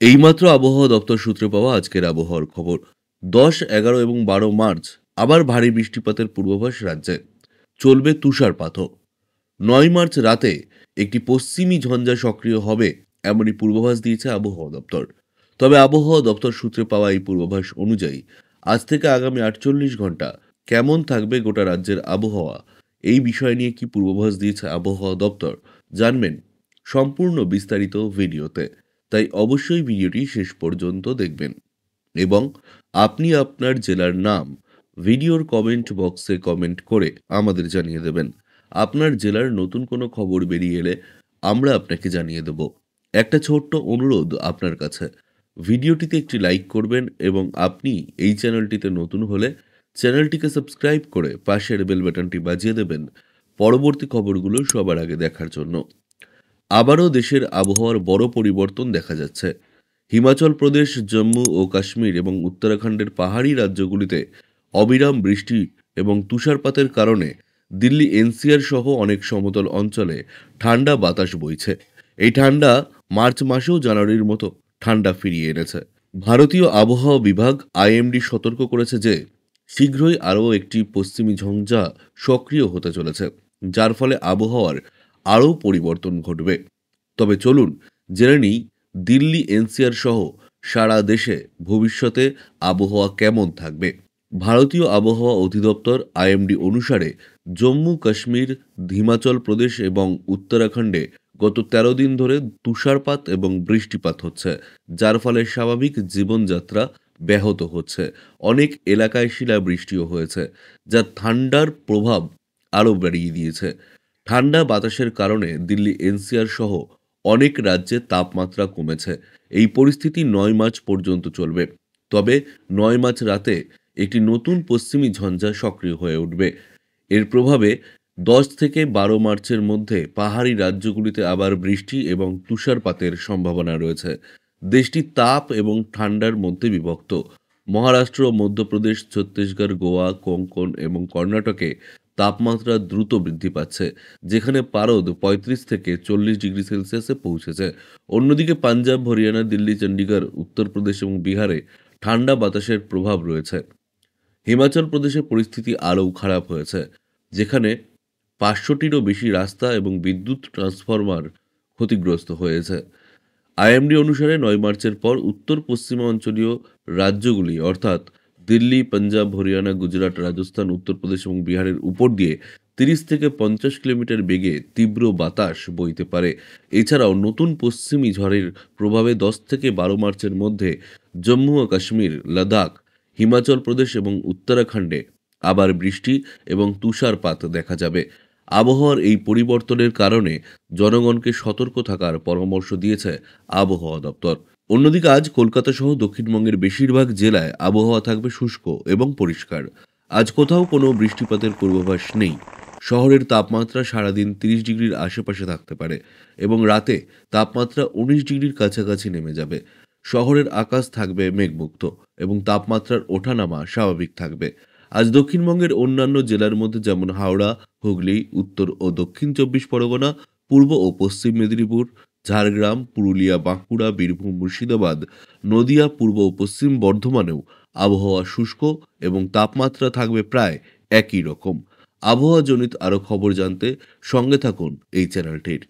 এইমাত্র আবহাওয়া দপ্তর সূত্রে পাওয়া আজকের আবহাওয়ার খবর। ১০, ১১ এবং ১২ মার্চ আবার ভারী বৃষ্টিপাতের পূর্বাভাস রাজ্যে। চলবে তুষারপাতও। ৯ মার্চ রাতে একটি পশ্চিমী ঝঞ্ঝা সক্রিয় হবে এমনই পূর্বাভাস দিয়েছে আবহাওয়া দপ্তর। তবে আবহাওয়া দপ্তর সূত্রে পাওয়া এই পূর্বাভাস অনুযায়ী আজ থেকে আগামী ৪৮ ঘন্টা কেমন থাকবে গোটা রাজ্যের আবহাওয়া, এই বিষয় নিয়ে কি পূর্বাভাস দিয়েছে আবহাওয়া দপ্তর জানবেন সম্পূর্ণ বিস্তারিত ভিডিওতে। তাই অবশ্যই ভিডিওটি শেষ পর্যন্ত দেখবেন এবং আপনি আপনার জেলার নাম ভিডিওর কমেন্ট বক্সে কমেন্ট করে আমাদের জানিয়ে দেবেন। আপনার জেলার নতুন কোনো খবর বেরিয়ে এলে আমরা আপনাকে জানিয়ে দেব। একটা ছোট্ট অনুরোধ আপনার কাছে, ভিডিওটিতে একটি লাইক করবেন এবং আপনি এই চ্যানেলটিতে নতুন হলে চ্যানেলটিকে সাবস্ক্রাইব করে পাশের বেল বাটনটি বাজিয়ে দেবেন পরবর্তী খবরগুলো সবার আগে দেখার জন্য। আবারও দেশের আবহাওয়ার বড় পরিবর্তন দেখা যাচ্ছে। হিমাচল প্রদেশ, জম্মু ও কাশ্মীর এবং উত্তরাখণ্ডের পাহাড়ি রাজ্যগুলিতে অবিরাম বৃষ্টি এবং তুষারপাতের কারণে দিল্লি এনসিআর সহ অনেক সমতল অঞ্চলে ঠান্ডা বাতাস বইছে। এই ঠান্ডা মার্চ মাসেও জানুয়ারির মতো ঠান্ডা ফিরিয়ে এনেছে। ভারতীয় আবহাওয়া বিভাগ আইএমডি সতর্ক করেছে যে শীঘ্রই আরও একটি পশ্চিমী ঝঞ্ঝা সক্রিয় হতে চলেছে, যার ফলে আবহাওয়ার আরও পরিবর্তন ঘটবে। তবে চলুন জেনে নিই দিল্লি এনসিআর সহ সারা দেশে ভবিষ্যতে আবহাওয়া কেমন থাকবে। ভারতীয় আবহাওয়া অধিদপ্তর আইএমডি অনুসারে জম্মু কাশ্মীর, হিমাচল প্রদেশ এবং উত্তরাখণ্ডে গত ১৩ দিন ধরে তুষারপাত এবং বৃষ্টিপাত হচ্ছে, যার ফলে স্বাভাবিক জীবনযাত্রা ব্যাহত হচ্ছে। অনেক এলাকায় শিলাবৃষ্টিও হয়েছে, যা ঠান্ডার প্রভাব আরও বাড়িয়ে দিয়েছে। ঠান্ডা বাতাসের কারণে দিল্লি এনসিআর সহ অনেক রাজ্যে তাপমাত্রা কমেছে। এই পরিস্থিতি ৯ মার্চ পর্যন্ত চলবে। তবে ৯ মার্চ রাতে একটি নতুন পশ্চিমী ঝঞ্ঝা সক্রিয় হয়ে উঠবে। এর প্রভাবে ১০ থেকে ১২ মার্চের মধ্যে পাহাড়ি রাজ্যগুলিতে আবার বৃষ্টি এবং তুষারপাতের সম্ভাবনা রয়েছে। দেশটি তাপ এবং ঠান্ডার মধ্যে বিভক্ত। মহারাষ্ট্র, মধ্যপ্রদেশ, ছত্তিশগড়, গোয়া, কোঙ্কণ এবং কর্ণাটকে তাপমাত্রা দ্রুত বৃদ্ধি পাচ্ছে, যেখানে পারদ ৩৫ থেকে ৪০ ডিগ্রি সেলসিয়াসে পৌঁছেছে। অন্যদিকে পাঞ্জাব, হরিয়ানা, দিল্লি, চণ্ডীগড়, উত্তরপ্রদেশ এবং বিহারে ঠান্ডা বাতাসের প্রভাব রয়েছে। হিমাচল প্রদেশে পরিস্থিতি আরও খারাপ হয়েছে, যেখানে ৫০০টিরও বেশি রাস্তা এবং বিদ্যুৎ ট্রান্সফরমার ক্ষতিগ্রস্ত হয়েছে। আইএমডি অনুসারে ৯ মার্চের পর উত্তর পশ্চিমাঞ্চলীয় রাজ্যগুলি অর্থাৎ দিল্লি, পাঞ্জাব, হরিয়ানা, গুজরাট, রাজস্থান, উত্তরপ্রদেশ এবং বিহারের উপর দিয়ে ৩০ থেকে ৫০ কিলোমিটার বেগে তীব্র বাতাস বইতে পারে। এছাড়াও নতুন পশ্চিমী ঝড়ের প্রভাবে ১০ থেকে ১২ মার্চের মধ্যে জম্মু ও কাশ্মীর, লাদাখ, হিমাচল প্রদেশ এবং উত্তরাখণ্ডে আবার বৃষ্টি এবং তুষারপাত দেখা যাবে। আবহাওয়ার এই পরিবর্তনের কারণে জনগণকে সতর্ক থাকার পরামর্শ দিয়েছে আবহাওয়া দপ্তর। অন্যদিকে আজ কলকাতা সহ দক্ষিণবঙ্গের বেশিরভাগ জেলায় আবহাওয়া থাকবে শুষ্ক এবং পরিষ্কার। আজ কোথাও কোনো বৃষ্টিপাতের পূর্বাভাস নেই। শহরের তাপমাত্রা সারাদিন ৩০ ডিগ্রির আশেপাশে থাকতে পারে এবং রাতে তাপমাত্রা ১৯ ডিগ্রির কাছাকাছি নেমে যাবে। শহরের আকাশ থাকবে মেঘমুক্ত এবং তাপমাত্রার ওঠানামা স্বাভাবিক থাকবে। আজ দক্ষিণবঙ্গের অন্যান্য জেলার মধ্যে যেমন হাওড়া, হুগলি, উত্তর ও দক্ষিণ ২৪ পরগনা, পূর্ব ও পশ্চিম মেদিনীপুর, ঝাড়গ্রাম, পুরুলিয়া, বাঁকুড়া, বীরভূম, মুর্শিদাবাদ, নদিয়া, পূর্ব ও পশ্চিম বর্ধমানেও আবহাওয়া শুষ্ক এবং তাপমাত্রা থাকবে প্রায় একই রকম। আবহাওয়াজনিত আরও খবর জানতে সঙ্গে থাকুন এই চ্যানেলটির।